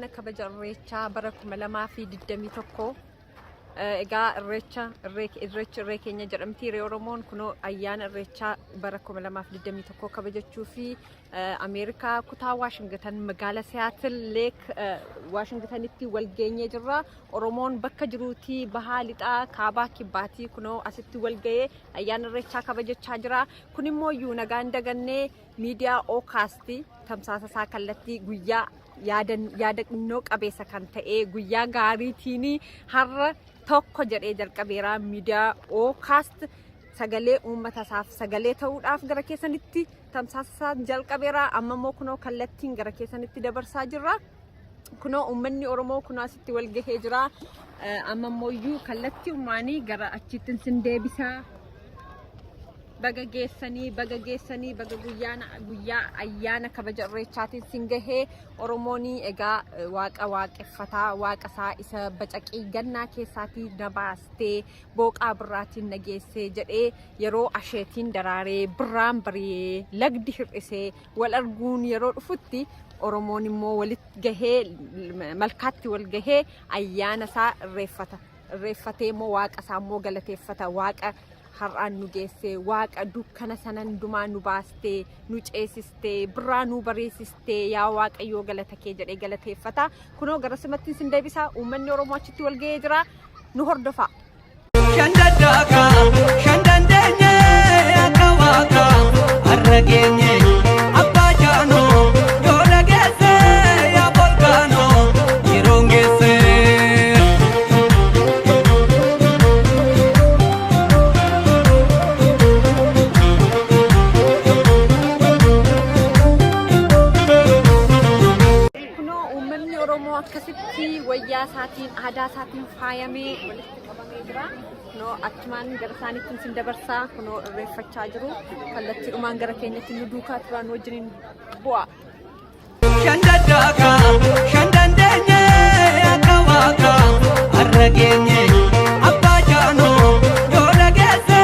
ayyaana kabaja irreechaa bara 2021 egaa irreecha keenya jedhamti yeroo Oromoon kunoo ayyaana irreechaa bara 2021 kabajachuu fi Ameerikaa kutaa Washington magaalaa Seattle Lake Washingtonitti wal geenyee jirra. Oromoon bakka jiruutii bahaa lixaa kaabaa kibbaatii kunoo asitti wal ga'ee ayyaana irreechaa kabajachaa jira. Kun immoo iyyuu nagaan dagannee miidiyaa Ookasti tamsaasa isaa kallattii guyyaa yaadannoo qabeessa kan ta'e guyyaa gaariitiin har'a tokko jedhee jalqabeera miidiyaa Ookast sagalee uummata isaaf sagalee ta'uudhaaf gara keessanitti tamsaasa jalqabeera. Amma immoo kunoo kallattiin gara keessanitti dabarsaa jirra. Kunoo uummanni Oromoo kunoo asitti wal gahee jira. Amma immoo iyyuu kallattii uummaanii gara achitti sin deebisaa. Baga geessanii baga guyyaa ayyaana kabaja irreechaatiin sin gahee. Oromoonii egaa waaqa waaqeffataa waaqa isaa isa bacaqii gannaa keessaatii dabaastee booqaa birraatiin nageessee jedhee yeroo asheetiin daraaree birraan bari'ee lagdi hir'isee wal arguun yeroo dhufutti Oromoon immoo walitti gahee malkaatti wal gahee ayyaana isaa irreeffatee immoo waaqa isaa immoo galateeffata. Waaqa har'aan nu geessee waaqa dukkana sanan dumaa nu baastee nu ceesistee birraa nu bareessistee yaa waaqayyoo galata kee jedhee galateeffata. Kunoo gara simatti sin deebisaa. Uummanni Oromoo achitti wal ga'ee jira. Nu hordofaa. Shandadaka shandandeenye akka waaqa har'a geenye abbaa jaanoo yoo dhageesse yaa volkaanoo yeroon geesse. Akkasitti wayyaa isaatiin aadaa isaatiin faayamee walitti qabamee jira. Kunoo achumaan gara isaaniitiin sin dabarsaa. Kunoo irreeffachaa jiru. Kallattiidhumaan gara keenyatti nu duukaa turan wajjiniin bu'a. Shandadaka shandandeenye akka waaqa har'a geenye abbaa jaanoo yoo dhageesse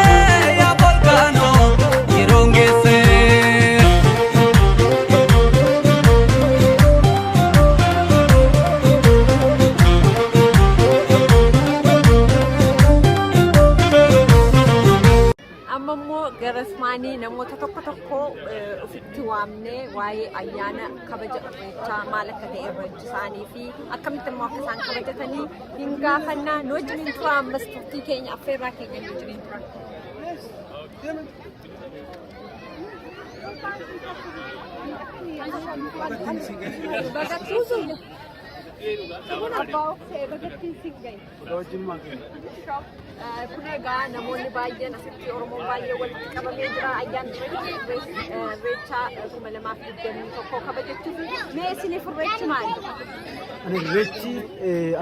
yaa volkaanoo yeroon geesse. Garasmaanii namoota tokko ofitti waamnee waa'ee ayyaana kabaja irreechaa maal akka ta'e irreechi isaanii fi akkamitti immoo akka isaan kabajatanii hin gaafannaa. Nu wajjiniin tura ammas turtii keenya affeerraa keenya nu wajjiniin tura. Kun abbaa oksee bagattiin si gahe. Kun egaa namoonni baay'een asitti Oromoon baay'ee walitti qabamee jira. Ayyaana irreechaa 2021 kabajachuuf mee isiniif irreechi maali? Ani irreechi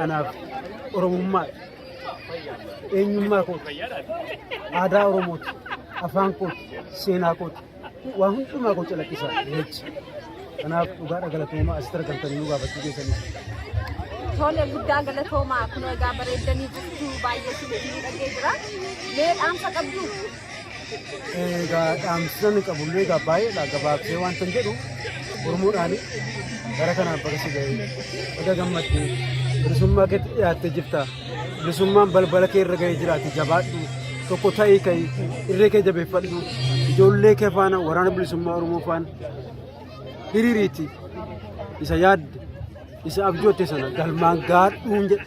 anaaf Oromummaa eenyummaa kooti aadaa Oromooti afaan kooti seenaa kooti waa hundumaa koo calaqqisa irreechi. Kanaaf dhugaadha galatoomaa asitti argamtanii nu gaafachuu keessanii. Tole guddaa galatoomaa. Kunoo egaa bareeddanii jirtu baay'ee sibiilii dhagee jira. Mee dhaamsa qabdu? Egaa dhaamsa qabullee egaa baay'eedha gabaabsee waan tan jedhu Oromoodhaani gara kanaan bakka si ga'ee baga gammaddee bilisummaa keetti dhiyaattee jirta. Bilisummaan balbala kee irra ga'ee jiraate jabaadhu tokko ta'ii ka'ii irree kee jabeeffadhu ijoollee kee faana waraana bilisummaa Oromoo faana hiriiriiti isa yaadde. Isa abjootte sana galmaan gaadhuun jedhe.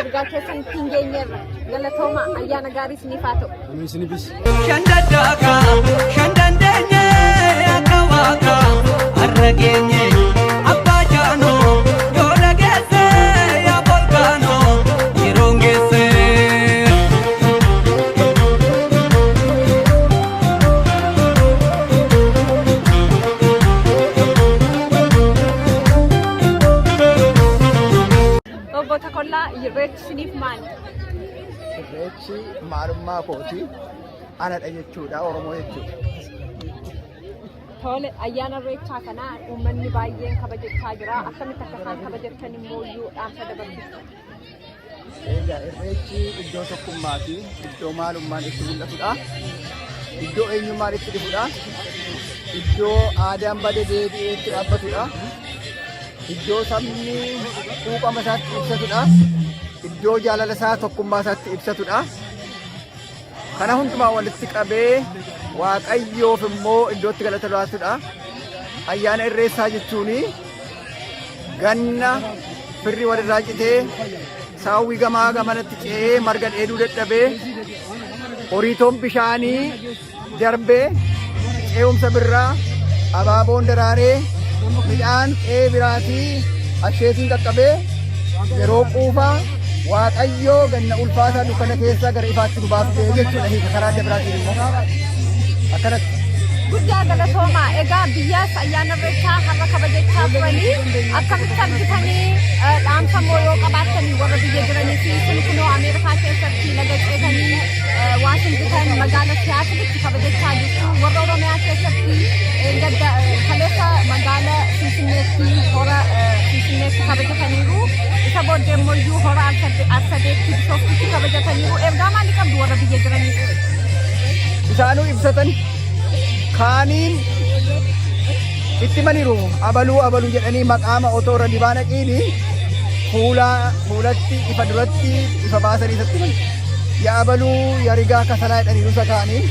Ergaa keessan ittiin geenyeerra galatooma ayyaana gaarii isiniif haa ta'u. Amin isinifis. Shandadaka shandandeenye akka waaqa har'a geenye abbaa jaanoo yoo dhageesse yaa volkaanoo yeroon geesse. Irreechi isiniif maali? Irreechi maalummaa kooti anadha jechuudha Oromoo jechuudha. Tole ayyaana irreechaa kana uummanni baay'een kabajachaa jira. Akkamitti akka isaan kabajatan immoo iyyuu dhaamsa dabarsisu. Irreechi iddoo tokkummaa fi iddoo maalummaan itti mul'atudha. Iddoo eenyummaan itti dhufudha. Iddoo aadaan badee deebi'ee itti dhaabbatudha. iddoo sabni quuqama isaatti ibsatudha. Iddoo jaalala isaa tokkummaa isaatti ibsatudha. Kana hundumaa walitti qabee Waaqayyoof immoo iddootti galata laatudha. Ayyaana Irreechaa jechuun ganna firri walirraa citee saawwi gamaa gamanatti ce'ee marga dheeduu dadhabee horiitoon bishaanii darbee ce'umsa birraa abaaboon daraaree midhaan qe'ee biraatii asheetiin qaqqabee yeroo quufaa Waaqayyoo ganna ulfaataa dukkana keessaa gara ifaatti nu baasee jechuudha. Hiika karaa adda biraatiin immoo akkanatti. Guddaa galatoomaa. Egaa biyyaas ayyaana irreechaa har'a kabajachaa turanii akkamitti argitanii dhaamsa moo yoo qabaattanii warra biyya jiranii fi isin kunoo Ameerikaa keessatti laga ceetanii Waashingtan magaalaa Siyaatilitti kabajachaa jirtu. Warra Oromiyaa keessatti kaleessa magaalaa Finfinneetti hora Finfinneetti kabajataniiru. Isa booddee immoo hora Arsadeetti Bishooftutti kabajataniiru. Ergaa maalii qabdu warra biyya jiraniif? Isaanuu ibsatan kaaniin itti maniru abaluu jedhanii maqaama otoo irra dibaana qiini fuulatti ifa duratti ifa baasanii isatti mani. Yaa abaluu yaa rigaa kasalaa jedhanii nusa kaaniin.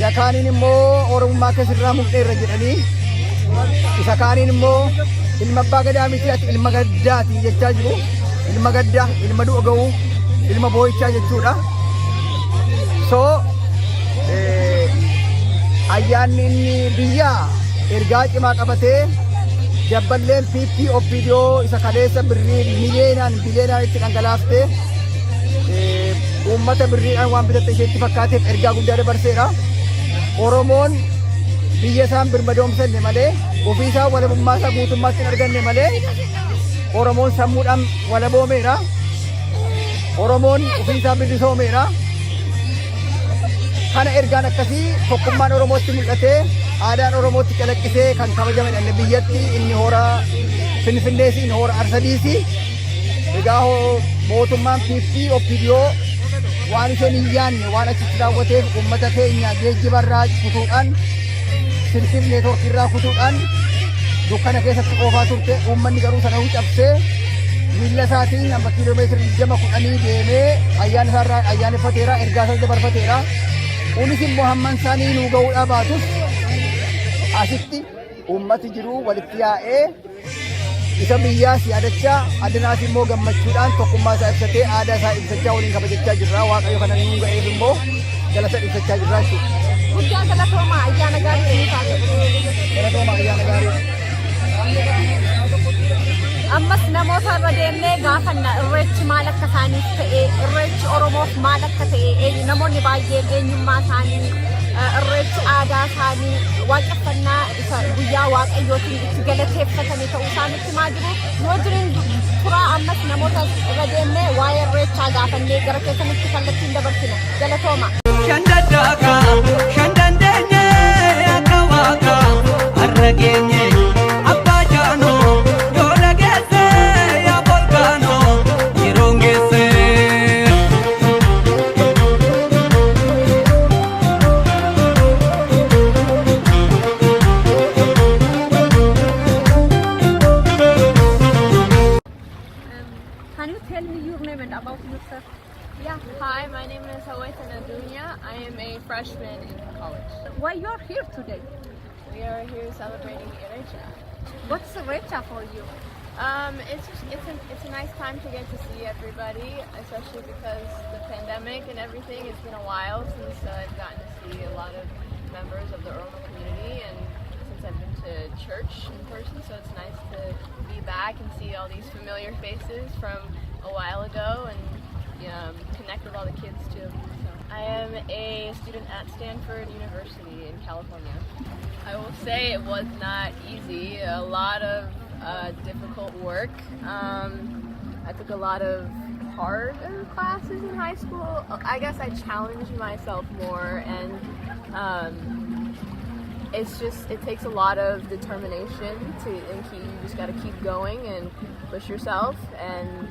Yaa kaaniin immoo oromummaa keessirraa mul'eerra jedhanii. Isa kaaniin immoo ilma abbaa gadaa miti ati ilma gaddaati jechaa jiru. Ilma gaddaa, ilma du'a ga'uu, ilma boo'ichaa jechuudha. So ayyaanni inni biyyaa ergaa cimaa qabatee dabballeen piippii oppidiyoo isa kaleessa birrii miliyeenaan itti dhangalaaftee uummata birriidhaan waan bitatte isheetti fakkaateef ergaa guddaa dabarseera. Oromoon biyya isaan birmadoomsanne malee ofii isaa walabummaa isaa guutummaatti hin arganne malee Oromoon sammuudhaan walaboomeera. Oromoon ofii isaa bilisoomeera. Kana ergaan akkasii tokkummaan Oromootti mul'atee aadaan Oromootti calaqqisee kan kabajaman biyyatti inni hora Finfinnees inni hora Arsadiisi. Egaa mootummaan piippii oppidiyoo waan isheen hin yaanne waan achitti raawwateef uummata keenya geejjibarraa kutuudhaan silkiif neetwoorkiirraa kutuudhaan dukkana keessatti qoofaa turte. Uummanni garuu sana cabsee miilla isaatiin amma kiiloomeetirii 20 deemee ayyaana isaarraa ayyaaneffateera, ergaa isaa dabarfateera. Kunis immoo hamman isaanii nuu ga'uudhaa baatus asitti uummati jiru walitti yaa'ee isa biyyaas yaadachaa addanaas immoo gammachuudhaan tokkummaa isaa ibsatee aadaa isaa ibsachaa waliin kabajachaa jirra. Waaqayyo kana nuu ga'eef immoo galata ibsachaa jirra jechuudha. Guddaa galatoomaa ayyaana gaarii galatoomaa ayyaana gaarii. Ammas namoota irra deemnee gaafanna irreechi maal akka isaaniif ta'e, irreechi Oromoof maal akka ta'e, namoonni baay'een eenyummaa isaanii, irreechi aadaa isaanii, waaqeffannaa isa guyyaa Waaqayyootiin itti galateeffatanii ta'uu isaanitti maa jiru. Yoo jirin turaa ammas namoota irra deemnee waa'ee irreechaa gaafannee gara keessanitti kallattiin dabarsina. Galatooma. Shandaddaaka shandandeenye akka waaqa har'a geenye abbaa jaanoo yoo dhageesse yaa volkaanoo yeroon geesse. Can you tell me your name and about yourself? Yeah, hi, my name is Ayyaana Irreechaa. I am a freshman in college. Why you're here today? We are here celebrating Irreechaa. What's Irreechaa for you? It's a nice time to get to see everybody, especially because the pandemic and everything. It's been a while since I've gotten to see a lot of members of the Oromo community, and since I've been to church in person, so it's nice to be back and see all these familiar faces from a while ago and connect with all the kids too. So, I am a student at Stanford University in California. I will say it was not easy. A lot of difficult work. I took a lot of harder classes in high school. I guess I challenged myself more, and it takes a lot of determination you just got to keep going and push yourself and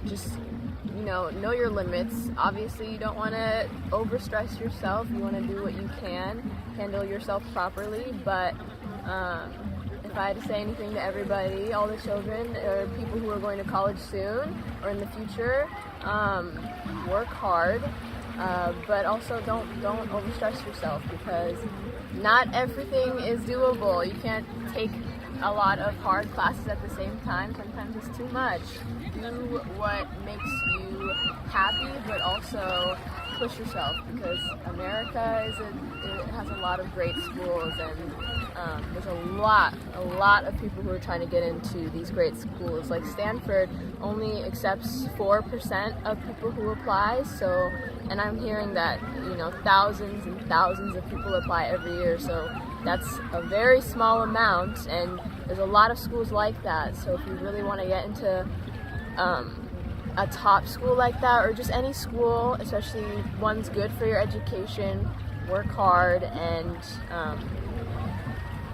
just know your limits. Obviously you don't want to overstress yourself. You want to do what you can, handle yourself properly, but if I had to say anything to everybody, all the children or people who are going to college soon or in the future, work hard, but also don't overstress yourself, because not everything is doable. You can't take a lot of hard classes at the same time. Sometimes it's too much. Do what makes you happy, but also push yourself, because America it has a lot of great schools, and there's a lot of people who are trying to get into these great schools. Like Stanford only accepts 4% of people who apply, so, and I'm hearing that, you know, thousands and thousands of people apply every year, so that's a very small amount, and there's a lot of schools like that. So if you really want to get into a top school like that, or just any school, especially one's good for your education, work hard and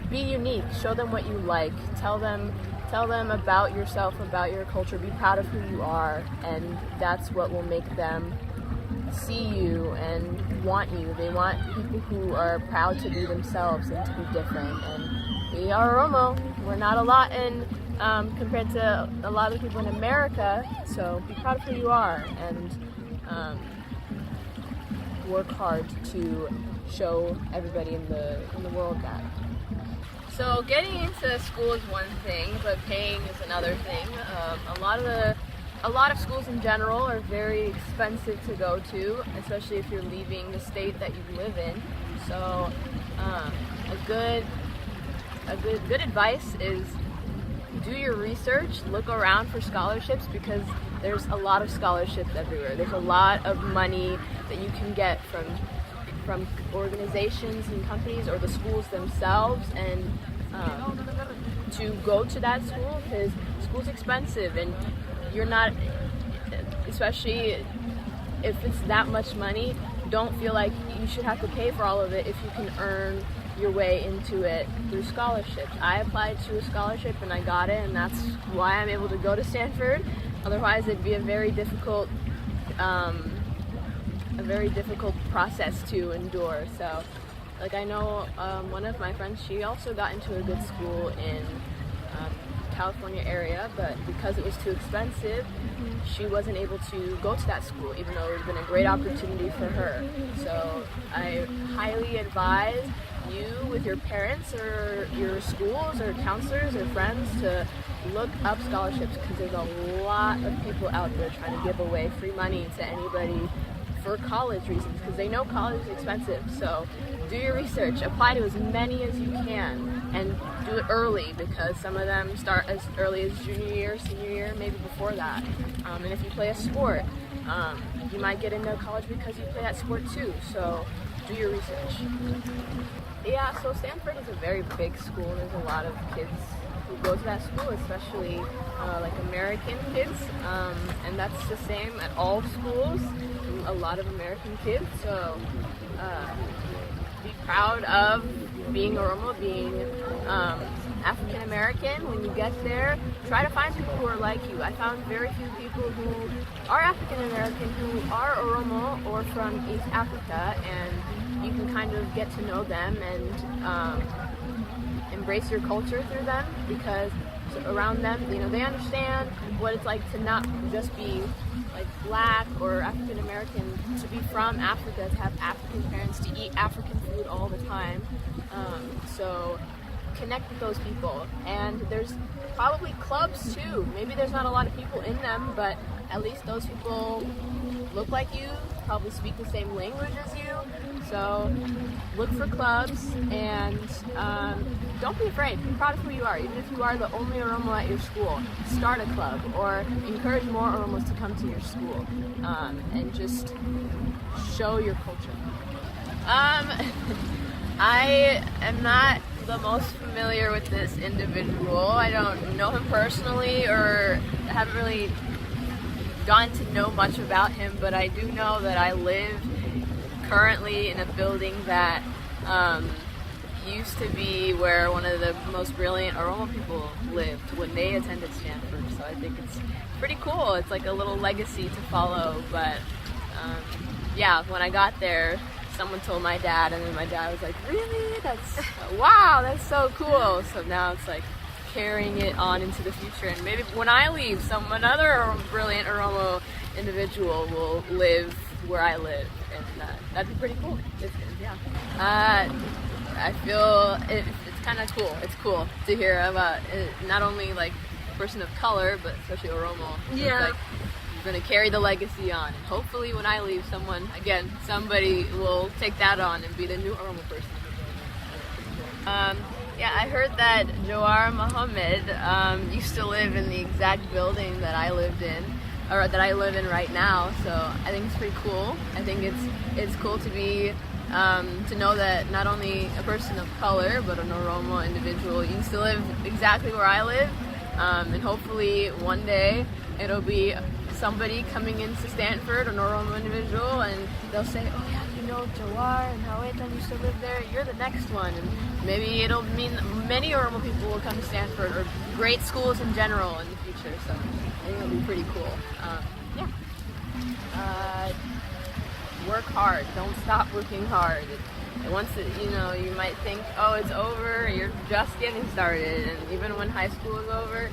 be unique. Show them what you like. Tell them about yourself, about your culture. Be proud of who you are, and that's what will make them see you and want you. They want people who are proud to be themselves and to be different. And we are Oromo. We're not a lot in compared to a lot of people in America. So be proud of who you are, and work hard to show everybody in the world that. So getting into school is one thing, but paying is another thing. A lot of schools in general are very expensive to go to, especially if you're leaving the state that you live in. So a good advice is do your research, look around for scholarships, because there's a lot of scholarships everywhere. There's a lot of money that you can get from organizations and companies or the schools themselves, and to go to that school, because school's expensive, and you're not, especially if it's that much money, don't feel like you should have to pay for all of it if you can earn your way into it through scholarships. I applied to a scholarship and I got it, and that's why I'm able to go to Stanford. Otherwise it'd be a very difficult process to endure. So like, I know one of my friends, she also got into a good school in California area, but because it was too expensive, she wasn't able to go to that school, even though it would have been a great opportunity for her. So I highly advise you, with your parents or your schools or counselors or friends, to look up scholarships, because there's a lot of people out there trying to give away free money to anybody for college reasons, because they know college is expensive. So do your research, apply to as many as you can, and do it early, because some of them start as early as junior year, senior year, maybe before that. And if you play a sport, you might get into college because you play that sport too. So do your research. Yeah, so Stanford is a very big school. There's a lot of kids who go to that school, especially like American kids, and that's the same at all schools. A lot of American kids, so be proud of being Oromo, being African American. When you get there, try to find people who are like you. I found very few people who are African American who are Oromo or from East Africa, and you can kind of get to know them and embrace your culture through them, because around them, you know, they understand what it's like to not just be like black or African American, to be from Africa, to have African parents, to eat African food all the time. So connect with those people, and there's probably clubs too. Maybe there's not a lot of people in them, but at least those people look like you, probably speak the same language as you. So look for clubs, and don't be afraid. Be proud of who you are. Even if you are the only Oromo at your school, start a club, or encourage more Oromos to come to your school, and just show your culture. I am not the most familiar with this individual. I don't know him personally, or haven't really gotten to know much about him, but I do know that I live currently in a building that used to be where one of the most brilliant Oromo people lived when they attended Stanford. So I think it's pretty cool. It's like a little legacy to follow. But yeah, when I got there, someone told my dad, and then my dad was like, really? That's, wow, that's so cool. So now it's like carrying it on into the future, and maybe when I leave, another brilliant Oromo individual will live where I live, and that'd be pretty cool. I feel it's kind of cool. It's cool to hear about not only like person of color, but especially Oromo. Yeah. Like, you're gonna carry the legacy on, and hopefully when I leave, somebody will take that on and be the new Oromo person. Yeah, I heard that Jawar Muhammad used to live in the exact building that I lived in, or that I live in right now. So I think it's pretty cool. I think it's cool to be to know that not only a person of color, but an Oromo individual used to live exactly where I live, and hopefully one day it'll be somebody coming into Stanford, an Oromo individual, and they'll say, oh yeah, you know Jawar and Hawetan used to live there, you're the next one. And maybe it'll mean many Oromo people will come to Stanford, or great schools in general in the future. So I think it'll be pretty cool. Work hard. Don't stop working hard. And once you might think, oh, it's over, you're just getting started. And even when high school is over,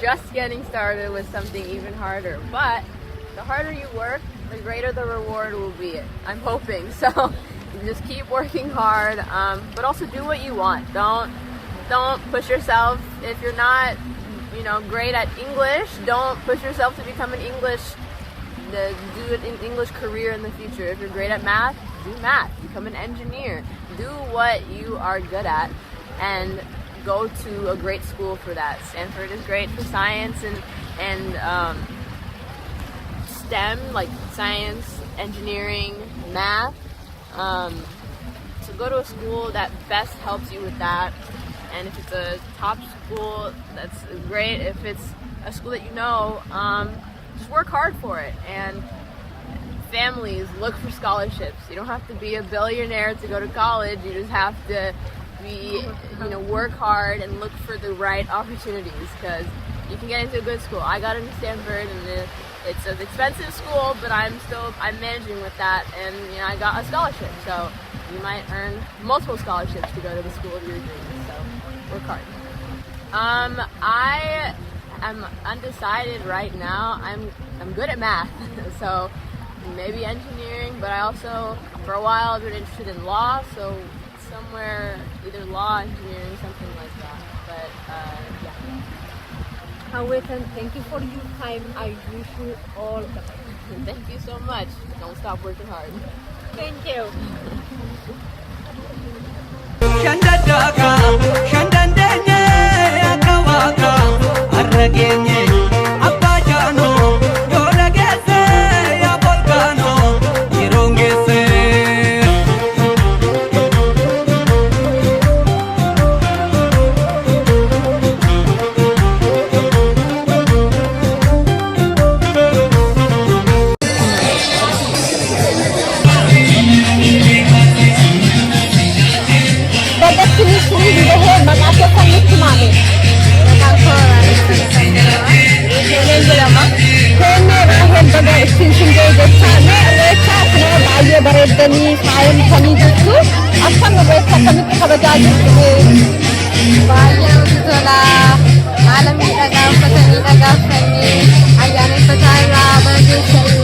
just getting started with something even harder. But the harder you work, the greater the reward will be. I'm hoping. So you just keep working hard, but also do what you want. Don't push yourself. If you're not, great at English, don't push yourself to become an do an English career in the future. If you're great at math, do math. Become an engineer. Do what you are good at, and go to a great school for that. Stanford is great for science and STEM, like science, engineering, math. So go to a school that best helps you with that. And if it's a top school, that's great. If it's a school that just work hard for it. And families, look for scholarships. You don't have to be a billionaire to go to college. You just have to work hard and look for the right opportunities, because you can get into a good school. I got into Stanford, and it's an expensive school, but I'm managing with that, and I got a scholarship. So you might earn multiple scholarships to go to the school of your dreams. So work hard. I am undecided right now. I'm good at math, so maybe engineering, but I also for a while I've been interested in law, so somewhere either law, engineering, something like that. But yeah. Hawetan, thank you for your time. I wish you all the best. Thank you so much. Don't stop working hard. Thank you. Shandadaka, shandandanye, akawaka, arragenye, abajano, yoragese, yabolgano, irongese. bareedanii faayamtanii jirtu akkam irratti akkamitti kabajaa jirtu baay'ee nutti tola haala miidhagaa uffatanii dhagaafanii ayyaaneffataa irraa bareechanii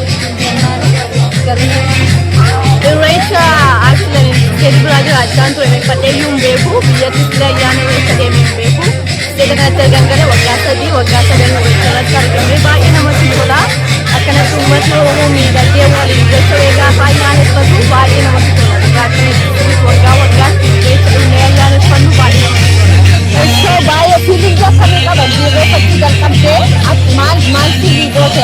Irreecha actually gadi biraa jiraachaan ture meeffadheeyyuu hin beeku biyyatti sila ayyaana irreecha deemee hin beeku seera kanatti argamgale waggaa 3 waggaa 9 irreecha irratti argamee baay'ee namatti tola akkanatti uummatni Oromoo miidhagee waliin irreecha gaafa ayyaaneffatu baay'ee namatti tola dhugaatiin waggaa waggaatti irreecha dhumee ayyaaneffannu baay'ee namatti tola so baay'ee fiiliingi akkamii qaban irreeffachuu jalqabdee maal fiilii goote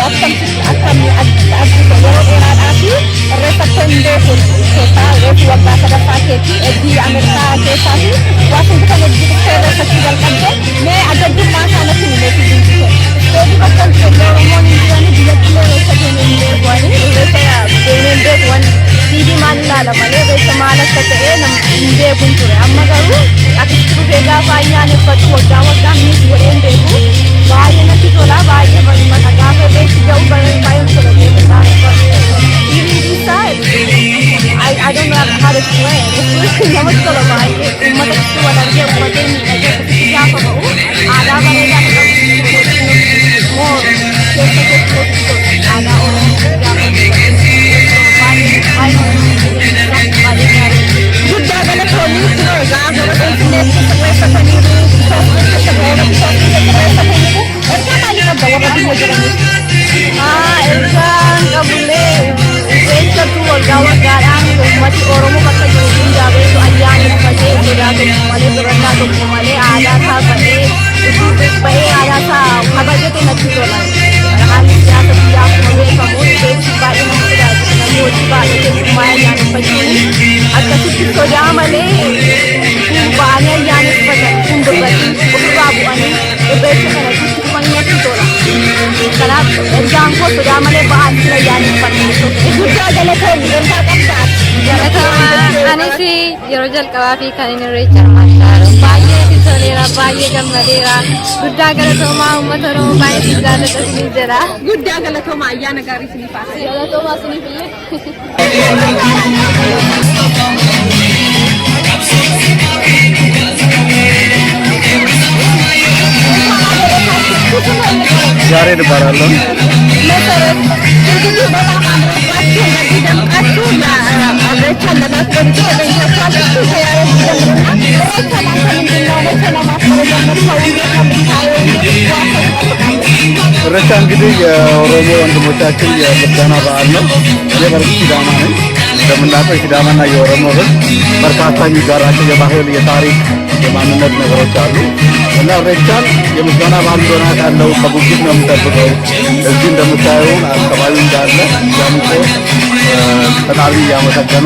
akkamii addisa yeroo dheeraadhaa fi irreeffachuu hin beeku keessaa reefu waggaa sadaffaa keetti eddii Ameerikaa keessaa fi Waashingtan eddii dhuftee irreeffachuu jalqabdee mee addaddummaa isaanatti himee fiiliingi kee deebii bakka Oromoon hin jiran biyyatti irreecha deemee hin beeku irreecha deemee hin beeku waan fiilii maal ilaala malee irreecha maal akka ta'e hin beeku hin ture amma garuu akkasitti dhufee gaafa ayyaaneffatu waggaa waggaa miis godhee hin beeku baay'ee natti tola baay'ee bareeda gaafa irreechi ga'u baay'ee tola deemee isaa fiiliingi isaa I don't know namatti tola baay'ee uummatatti wal argee uffatee miidhagee gaafa ba'u aadaa bareedaa moo keessa keessatti aadaa oromoo gaafa guddaa galatoomii kunoo gaafa finfinneetti sirreeffataniiru ergaan qabullee irreechatu waggaa waggaadhaan uummati oromoo bakka jiru hundaa beeku ayyaaneffatee sodaa tokko malee birannaa tokko malee aadaa isaa bahee utuu bahee aadaa isaa kabajate natti tola. Haalli siyaasa biyyaa akkuma beekamu irreechi baay'ee nama sodaachisa namni hojii baay'ee keessummaa ayyaaneffachuun akkasitti sodaa malee ba'anii ayyaaneffatan hunduratti ofirraa bu'anii irreecha kanatti dhufanii natti tola. Kanaaf ergaan koo sodaa malee ba'anii ayyaaneffatan guddaa galatoomii ergaa qabdaa. Anis yeroo jalqabaa fi kan inni irreecha hirmaachaa baay'ee itti toleera baay'ee gammadeera guddaa galatoomaa uummata oromoo baay'ee itti jaalladha isinii jedha. Guddaa galatoomaa ayyaana gaarii isiniif haa ta'u. Galatoomaa isiniif illee. Jared Barallo. ኢሬቻ እንግዲህ የኦሮሞ ወንድሞቻችን የምስጋና በዓል ነው። የበርግ ሲዳማ ነኝ። እንደምናውቀው የሲዳማና የኦሮሞ ሕዝብ በርካታ የሚጋራቸው የባህል፣ የታሪክ፣ የማንነት ነገሮች አሉ እና ኢሬቻን የምስጋና በዓል እንደሆነ አውቃለሁ። በጉጉት ነው የምጠብቀው። እዚህ እንደምታየውን አካባቢው እንዳለ ደምቆ ፈጣሪ እያመሰገኑ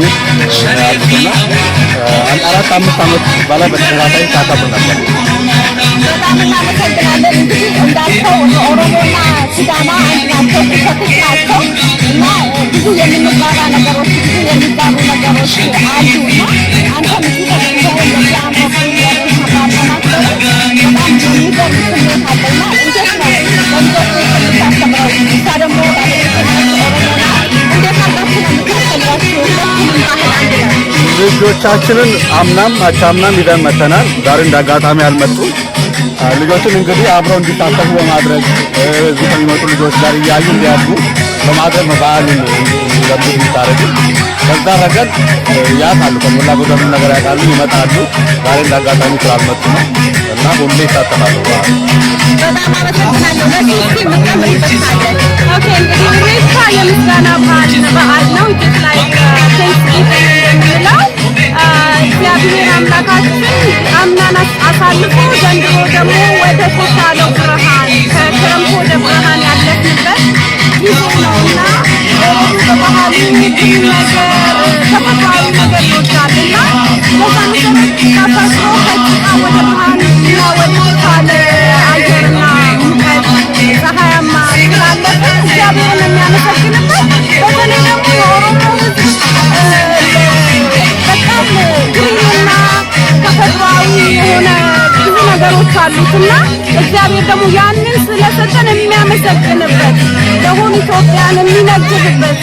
ያሉትና አንድ 4-5 ዓመት በላይ በተከታታይ ታከብር ነበር። በጣም እናመሰግናለን። እንግዲህ እንዳልከው ኦሮሞና ሲዳማ አንድ ናቸው፣ እህቶች ናቸው እና ብዙ የምንጋራ ነገሮች ብዙ የሚጋሩ ነገሮች አሉና አንተም እዚህ ተገኝተህ እንደዚህ አምሮብኝ የሬሳ በዓል በማክበር በጣም የሚገርም ስሜት አለና እንዴት ነው በልጆች የምታስተምረው? እሷ ደግሞ ኦሮሞና እንዴት አድርጋችሁ ነው የምታስተምሯቸው ሁለቱንም ባህል አንድ ላይ? ልጆቻችንን አምናም አቻምናም ይዘን መተናል። ዛሬ እንዳጋጣሚ አልመጡም። ልጆችን እንግዲህ አብረው እንዲሳተፉ በማድረግ እዚህ ከሚመጡ ልጆች ጋር እያዩ እንዲያድጉ በማድረግ በዓሉን እንዲለምዱ የሚታረጉ በዛ ረገድ ያውቃሉ፣ ከሞላ ጎደል ነገር ያውቃሉ፣ ይመጣሉ። ዛሬ እንዳጋጣሚ ስላልመጡ ነው እና ሁሌ ይሳተፋሉ። በጣም አመሰግናለሁ። ለዚህ እስኪ የምትጨምሪበት ካለ? ኦኬ እንግዲህ ኢሬቻ የምስጋና በዓል ነው። ጀስት ላይክ ቴንክስጊቪንግ እንደምንለው እግዚአብሔር አምላካችን አምናን አሳልፎ ዘንድሮ ደግሞ ወደ ተሻለው ብርሃን ከክረምት ወደ ብርሃን ያለፍንበት ጊዜ ነውና በባህሉ ብዙ ነገር ተፈጥሯዊ ነገር ይወዳልና በዛ መሰረት ተፈጥሮ ከጭቃ ወደ ብርሃን እና ወደ ተሻለ አየርና ሙቀት ፀሐያማ ስላለፈ እግዚአብሔርን የሚያመሰግንበት በተለይ ደግሞ የኦሮሞ ሕዝብ በጣም ግሩምና ተፈጥሯዊ የሆነ ብዙ ነገሮች አሉትና እግዚአብሔር ደግሞ ያንን ስለሰጠን የሚያመሰግንበት ለሆኑ ኢትዮጵያን የሚነግርበት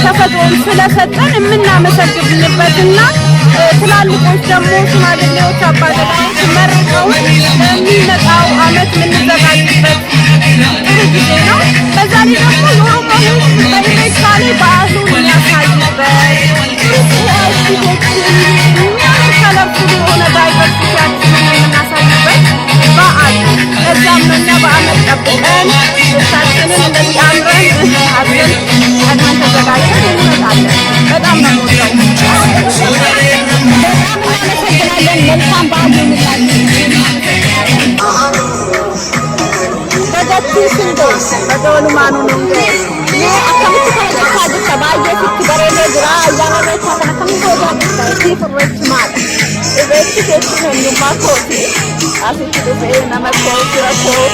ተፈጥሮን ስለሰጠን የምናመሰግንበትና ትላልቆች ደግሞ ሽማግሌዎች አባገዳዎች መርቀው ለሚመጣው ዓመት የምንዘጋጅበት ጥሩ ጊዜ ነው። በዛ ላይ ደግሞ የኦሮሞ ሕዝብ በኢሬቻ ላይ በዓሉን የሚያሳይበት ከለርፉል የሆነ ዳይቨርሲቲያችንን የምናሳይበት በዓል ነው። ለዛም ነው እኛ በዓመት ጠብቀን ልብሳችንን እንደዚህ አምረን አድርገን ቀድመን ተዘጋጅተን እንመጣለን። በጣም ነው የምወደው። በጣም እናመሰግናለን። መልካም በዓል ይሁንላችሁ። በገቲ ሽንዶ በዶሉማኑ ንንዶ akkamitti kabajachaa jirta? baay'ee sitti bareedee jira. ayyaana irreechaa kana akkamitti hojjaa jirta? isiif irreechi maali? irreechi keessuun eenyummaa kooti. asitti dhufee nama koo fira koo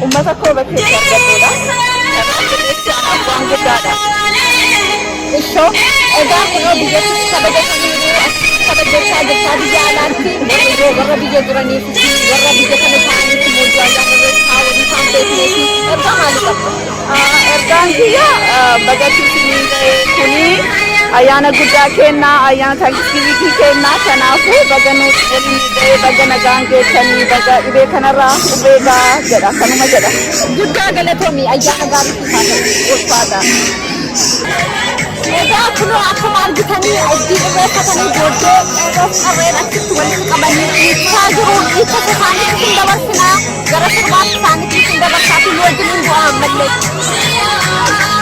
uummata koo bakkeetti argadhuudha. irreechi waan guddaadha. ishoo egaa kunoo biyyattis kabajataniiru kabajachaa jirtaa biyya alaatti warra biyya jiraniifi warra biyya kana ta'aniifi hojii ayyaana irreechaa waliin isaan beekneefi ergaa maalii qabda? ergaan kiyya bagatti kuni ayyaana guddaa kennaa ayyaana thanksgiving kennaa kanaafuu baga nuuf waliin ga'ee baga nagaan geessanii baga dhibee kanarraa hubeegaa jedha kanuma jedha. Guddaa galatoomii ayyaana gaarii taatanii ulfaata. Egaa kunoo akkuma argitanii abdii irreeffatanii booddee dheeroof qarreen achitti walitti qabanii dhiichaa jiru. Dhiicha isaaniitti hin dabarsinaa gara sirbaatti isaaniitti hin dabarsaa fi wajjin hin bu'aa mallee.